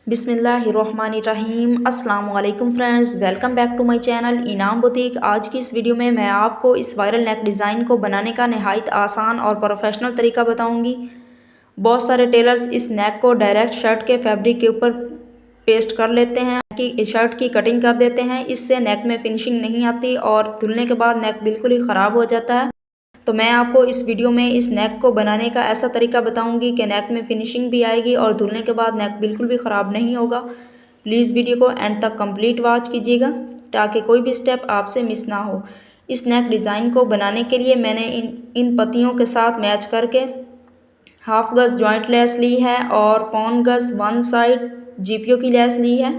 बिस्मिल्लाहिर्रहमानिर्रहीम। अस्सलाम वालेकुम friends, welcome back to my channel Inam boutique. आज की इस वीडियो में मैं आपको इस वायरल नेक डिज़ाइन को बनाने का नहायत आसान और प्रोफेशनल तरीका बताऊंगी। बहुत सारे टेलर्स इस नेक को डायरेक्ट शर्ट के फैब्रिक के ऊपर पेस्ट कर लेते हैं, कि शर्ट की कटिंग कर देते हैं। इससे नेक में फिनिशिंग नहीं आती और धुलने के बाद नेक बिल्कुल ही ख़राब हो जाता है। तो मैं आपको इस वीडियो में इस नेक को बनाने का ऐसा तरीका बताऊंगी कि नेक में फिनिशिंग भी आएगी और धुलने के बाद नेक बिल्कुल भी ख़राब नहीं होगा। प्लीज़ वीडियो को एंड तक कंप्लीट वॉच कीजिएगा ताकि कोई भी स्टेप आपसे मिस ना हो। इस नेक डिज़ाइन को बनाने के लिए मैंने इन पत्तियों के साथ मैच करके हाफ गज जॉइंट लेस ली है और पौन गज वन साइड जीपीओ की लेस ली है।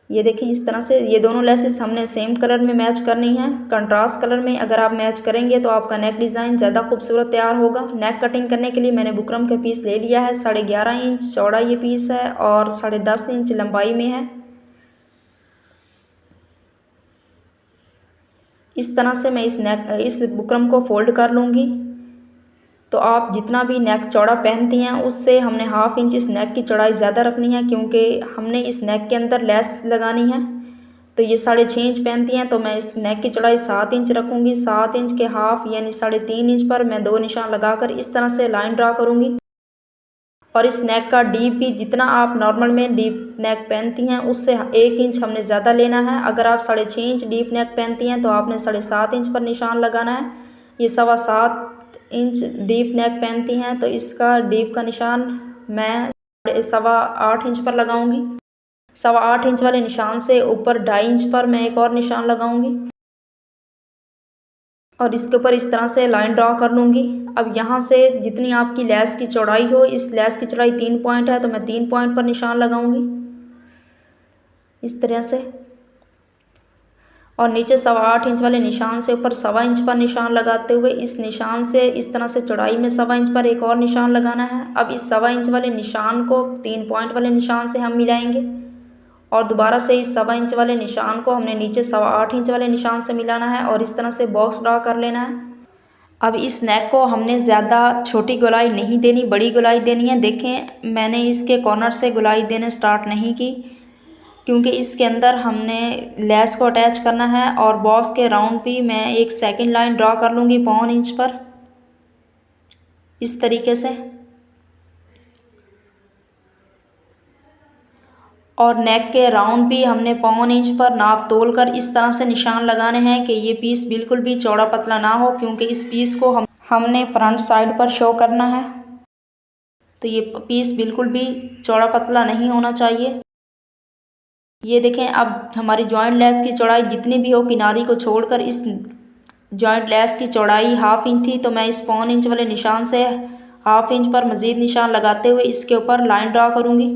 ये देखें, इस तरह से ये दोनों लेसेस हमने सेम कलर में मैच करनी है। कंट्रास्ट कलर में अगर आप मैच करेंगे तो आपका नेक डिज़ाइन ज़्यादा खूबसूरत तैयार होगा। नेक कटिंग करने के लिए मैंने बुकरम का पीस ले लिया है। 11.5 इंच चौड़ा ये पीस है और 10.5 इंच लंबाई में है। इस तरह से मैं इस बुकरम को फोल्ड कर लूँगी। तो आप जितना भी नेक चौड़ा पहनती हैं उससे हमने हाफ इंच इस नेक की चौड़ाई ज़्यादा रखनी है, क्योंकि हमने इस नेक के अंदर लेस लगानी है। तो ये 6.5 इंच पहनती हैं तो मैं इस नेक की चौड़ाई 7 इंच रखूँगी। 7 इंच के हाफ यानी 3.5 इंच पर मैं 2 निशान लगाकर इस तरह से लाइन ड्रा करूँगी। और इस नेक का डीप भी जितना आप नॉर्मल में डीप नेक पहनती हैं उससे 1 इंच हमने ज़्यादा लेना है। अगर आप 6.5 इंच डीप नेक पहनती हैं तो आपने 7.5 इंच पर निशान लगाना है। ये 7.25 इंच डीप नेक पहनती हैं तो इसका डीप का निशान मैं 8.25 इंच पर लगाऊंगी। 8.25 इंच वाले निशान से ऊपर 2.5 इंच पर मैं एक और निशान लगाऊंगी और इसके ऊपर इस तरह से लाइन ड्रा कर लूँगी। अब यहाँ से जितनी आपकी लेस की चौड़ाई हो, इस लेस की चौड़ाई 3 पॉइंट है तो मैं 3 पॉइंट पर निशान लगाऊंगी इस तरह से। और नीचे 8.25 इंच वाले निशान से ऊपर 1.25 इंच पर निशान लगाते हुए इस निशान से इस तरह से चौड़ाई में 1.25 इंच पर एक और निशान लगाना है। अब इस 1.25 इंच वाले निशान को 3 पॉइंट वाले निशान से हम मिलाएंगे और दोबारा से इस 1.25 इंच वाले निशान को हमने नीचे 8.25 इंच वाले निशान से मिलाना है और इस तरह से बॉक्स ड्रा कर लेना है। अब इस नेक को हमने ज़्यादा छोटी गोलाई नहीं देनी, बड़ी गोलाई देनी है। देखें, मैंने इसके कॉर्नर से गोलाई देने स्टार्ट नहीं की, क्योंकि इसके अंदर हमने लेस को अटैच करना है। और बॉक्स के राउंड भी मैं एक सेकंड लाइन ड्रा कर लूँगी 1.25 इंच पर इस तरीके से। और नेक के राउंड भी हमने 1.25 इंच पर नाप तोल कर इस तरह से निशान लगाने हैं कि ये पीस बिल्कुल भी चौड़ा पतला ना हो, क्योंकि इस पीस को हमने फ्रंट साइड पर शो करना है। तो ये पीस बिल्कुल भी चौड़ा पतला नहीं होना चाहिए। ये देखें, अब हमारी जॉइंट लेस की चौड़ाई जितनी भी हो किनारी को छोड़कर इस जॉइंट लेस की चौड़ाई 1/2 इंच थी, तो मैं इस 1.25 इंच वाले निशान से 1/2 इंच पर मज़ीद निशान लगाते हुए इसके ऊपर लाइन ड्रा करूँगी।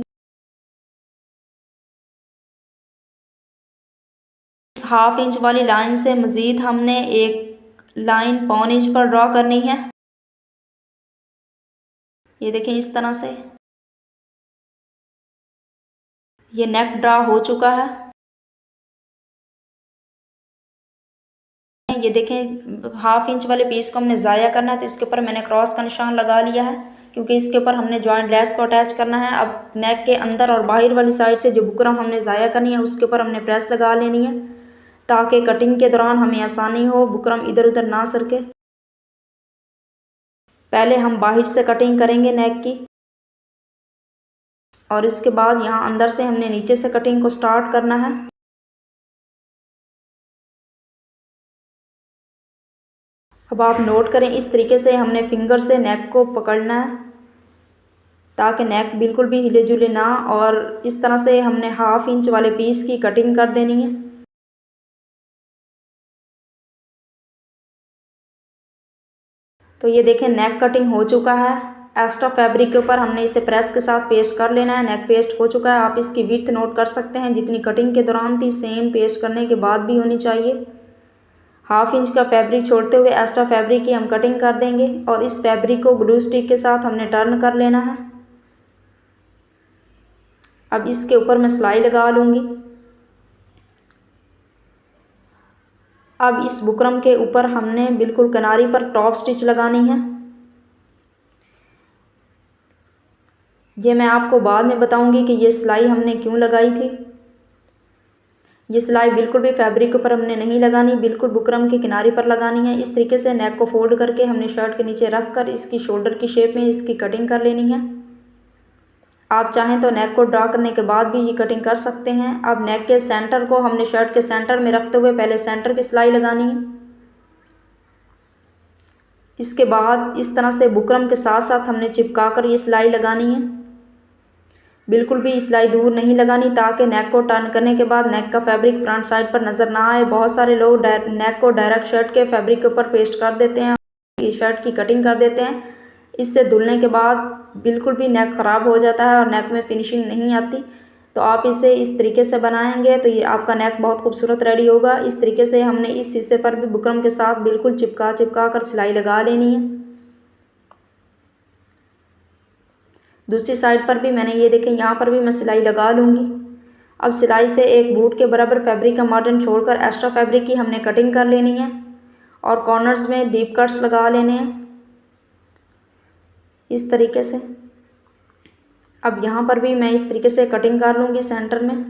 1/2 इंच वाली लाइन से मज़ीद हमने एक लाइन 1.25 इंच पर ड्रा करनी है। ये देखें, इस तरह से ये नेक ड्रा हो चुका है। ये देखें, 1/2 इंच वाले पीस को हमने ज़ाया करना है तो इसके ऊपर मैंने क्रॉस का निशान लगा लिया है, क्योंकि इसके ऊपर हमने जॉइंट लेस को अटैच करना है। अब नेक के अंदर और बाहर वाली साइड से जो बुकरम हमने ज़ाया करनी है उसके ऊपर हमने प्रेस लगा लेनी है, ताकि कटिंग के दौरान हमें आसानी हो, बुकरम इधर उधर ना सरके। पहले हम बाहर से कटिंग करेंगे नेक की और इसके बाद यहाँ अंदर से हमने नीचे से कटिंग को स्टार्ट करना है। अब आप नोट करें, इस तरीके से हमने फिंगर से नेक को पकड़ना है ताकि नेक बिल्कुल भी हिले जुले ना, और इस तरह से हमने 1/2 इंच वाले पीस की कटिंग कर देनी है। तो ये देखें, नेक कटिंग हो चुका है। एक्स्ट्रा फैब्रिक के ऊपर हमने इसे प्रेस के साथ पेस्ट कर लेना है। नेक पेस्ट हो चुका है। आप इसकी विड्थ नोट कर सकते हैं, जितनी कटिंग के दौरान थी सेम पेस्ट करने के बाद भी होनी चाहिए। 1/2 इंच का फैब्रिक छोड़ते हुए एक्स्ट्रा फैब्रिक की हम कटिंग कर देंगे और इस फैब्रिक को ग्लू स्टिक के साथ हमने टर्न कर लेना है। अब इसके ऊपर मैं सिलाई लगा लूँगी। अब इस बुकरम के ऊपर हमने बिल्कुल किनारी पर टॉप स्टिच लगानी है। ये मैं आपको बाद में बताऊंगी कि ये सिलाई हमने क्यों लगाई थी। ये सिलाई बिल्कुल भी फैब्रिक के ऊपर हमने नहीं लगानी, बिल्कुल बुकरम के किनारे पर लगानी है। इस तरीके से नेक को फोल्ड करके हमने शर्ट के नीचे रख कर इसकी शोल्डर की शेप में इसकी कटिंग कर लेनी है। आप चाहें तो नेक को ड्रा करने के बाद भी ये कटिंग कर सकते हैं। अब नेक के सेंटर को हमने शर्ट के सेंटर में रखते हुए पहले सेंटर की सिलाई लगानी है। इसके बाद इस तरह से बुकरम के साथ साथ हमने चिपका कर ये सिलाई लगानी है। बिल्कुल भी सिलाई दूर नहीं लगानी, ताकि नेक को टर्न करने के बाद नेक का फैब्रिक फ्रंट साइड पर नज़र ना आए। बहुत सारे लोग नेक को डायरेक्ट शर्ट के फैब्रिक के ऊपर पेस्ट कर देते हैं, शर्ट की कटिंग कर देते हैं। इससे धुलने के बाद बिल्कुल भी नेक ख़राब हो जाता है और नेक में फिनिशिंग नहीं आती। तो आप इसे इस तरीके से बनाएंगे तो ये आपका नेक बहुत खूबसूरत रेडी होगा। इस तरीके से हमने इस हिस्से पर भी बुकरम के साथ बिल्कुल चिपका कर सिलाई लगा लेनी है। दूसरी साइड पर भी मैंने ये देखें, यहाँ पर भी मैं सिलाई लगा लूँगी। अब सिलाई से एक बूट के बराबर फैब्रिक का मार्जिन छोड़कर एक्स्ट्रा फैब्रिक की हमने कटिंग कर लेनी है और कॉर्नर्स में डीप कट्स लगा लेने हैं इस तरीके से। अब यहाँ पर भी मैं इस तरीके से कटिंग कर लूँगी सेंटर में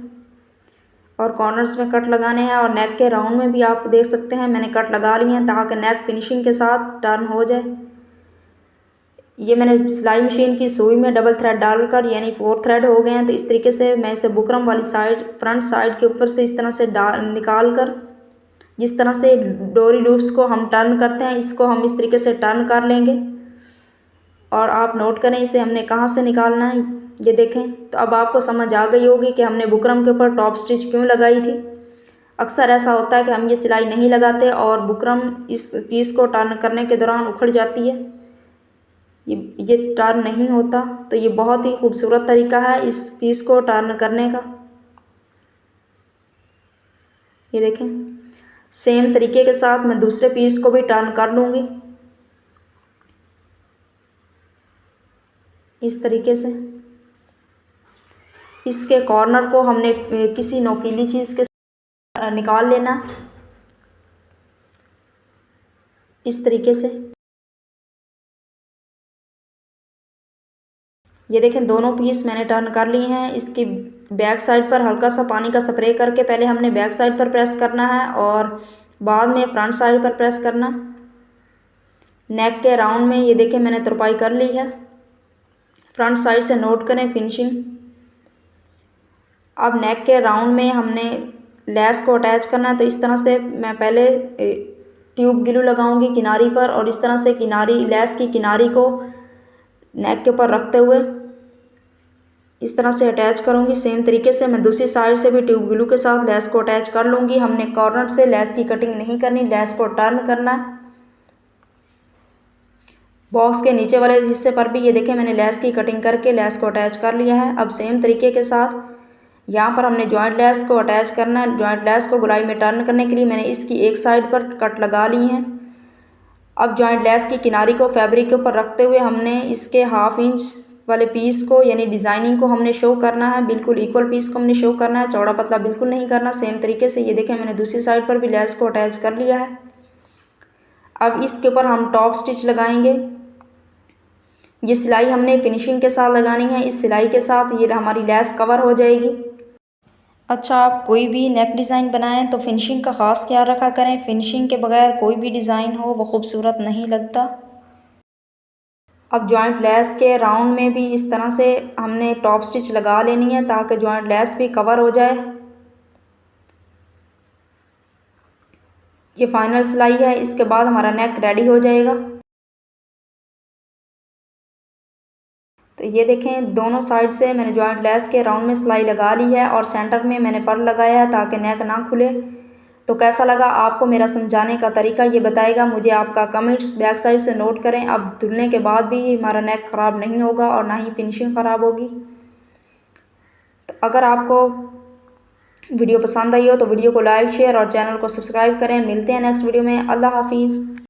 और कॉर्नर्स में कट लगाने हैं। और नेक के राउंड में भी आप देख सकते हैं मैंने कट लगा लिए हैं, ताकि नेक फिनिशिंग के साथ टर्न हो जाए। ये मैंने सिलाई मशीन की सुई में डबल थ्रेड डालकर, यानी 4 थ्रेड हो गए हैं। तो इस तरीके से मैं इसे बुकरम वाली साइड फ्रंट साइड के ऊपर से इस तरह से निकाल कर, जिस तरह से डोरी लूप्स को हम टर्न करते हैं, इसको हम इस तरीके से टर्न कर लेंगे। और आप नोट करें इसे हमने कहाँ से निकालना है, ये देखें। तो अब आपको समझ आ गई होगी कि हमने बुकरम के ऊपर टॉप स्टिच क्यों लगाई थी। अक्सर ऐसा होता है कि हम ये सिलाई नहीं लगाते और बुकरम इस पीस को टर्न करने के दौरान उखड़ जाती है, ये टर्न नहीं होता। तो ये बहुत ही खूबसूरत तरीका है इस पीस को टर्न करने का। ये देखें, सेम तरीके के साथ मैं दूसरे पीस को भी टर्न कर लूँगी इस तरीके से। इसके कॉर्नर को हमने किसी नोकीली चीज़ के साथ निकाल लेना इस तरीके से। ये देखें, दोनों पीस मैंने टर्न कर लिए हैं। इसकी बैक साइड पर हल्का सा पानी का स्प्रे करके पहले हमने बैक साइड पर प्रेस करना है और बाद में फ्रंट साइड पर प्रेस करना। नेक के राउंड में ये देखें मैंने तुरपाई कर ली है। फ्रंट साइड से नोट करें फिनिशिंग। अब नेक के राउंड में हमने लेस को अटैच करना है। तो इस तरह से मैं पहले ट्यूब ग्लू लगाऊंगी किनारी पर और इस तरह से किनारी लेस की किनारी को नेक के ऊपर रखते हुए इस तरह से अटैच करूंगी। सेम तरीके से मैं दूसरी साइड से भी ट्यूब ग्लू के साथ लेस को अटैच कर लूँगी। हमने कॉर्नर से लेस की कटिंग नहीं करनी, लेस को टर्न करना है। बॉक्स के नीचे वाले हिस्से पर भी ये देखें मैंने लेस की कटिंग करके लेस को अटैच कर लिया है। अब सेम तरीके के साथ यहाँ पर हमने जॉइंट लेस को अटैच करना है। जॉइंट लेस को गुलाई में टर्न करने के लिए मैंने इसकी एक साइड पर कट लगा ली हैं। अब जॉइंट लेस की किनारी को फैब्रिक के ऊपर रखते हुए हमने इसके 1/2 इंच वाले पीस को, यानी डिज़ाइनिंग को हमने शो करना है। बिल्कुल इक्वल पीस को हमने शो करना है, चौड़ा पतला बिल्कुल नहीं करना। सेम तरीके से ये देखें मैंने दूसरी साइड पर भी लेस को अटैच कर लिया है। अब इसके ऊपर हम टॉप स्टिच लगाएंगे। ये सिलाई हमने फिनिशिंग के साथ लगानी है। इस सिलाई के साथ ये हमारी लेस कवर हो जाएगी। अच्छा, आप कोई भी नेक डिज़ाइन बनाएं तो फिनिशिंग का ख़ास ख्याल रखा करें। फिनिशिंग के बगैर कोई भी डिज़ाइन हो वो खूबसूरत नहीं लगता। अब जॉइंट लेस के राउंड में भी इस तरह से हमने टॉप स्टिच लगा लेनी है, ताकि जॉइंट लेस भी कवर हो जाए। ये फाइनल सिलाई है, इसके बाद हमारा नेक रेडी हो जाएगा। तो ये देखें, दोनों साइड से मैंने जॉइंट लेस के राउंड में सिलाई लगा ली है और सेंटर में मैंने पर्ल लगाया है ताकि नेक ना खुले। तो कैसा लगा आपको मेरा समझाने का तरीका, ये बताएगा मुझे आपका कमेंट्स बैक साइड से नोट करें। अब धुलने के बाद भी हमारा नेक ख़राब नहीं होगा और ना ही फिनिशिंग ख़राब होगी। तो अगर आपको वीडियो पसंद आई हो तो वीडियो को लाइक शेयर और चैनल को सब्सक्राइब करें। मिलते हैं नेक्स्ट वीडियो में। अल्लाह हाफिज़।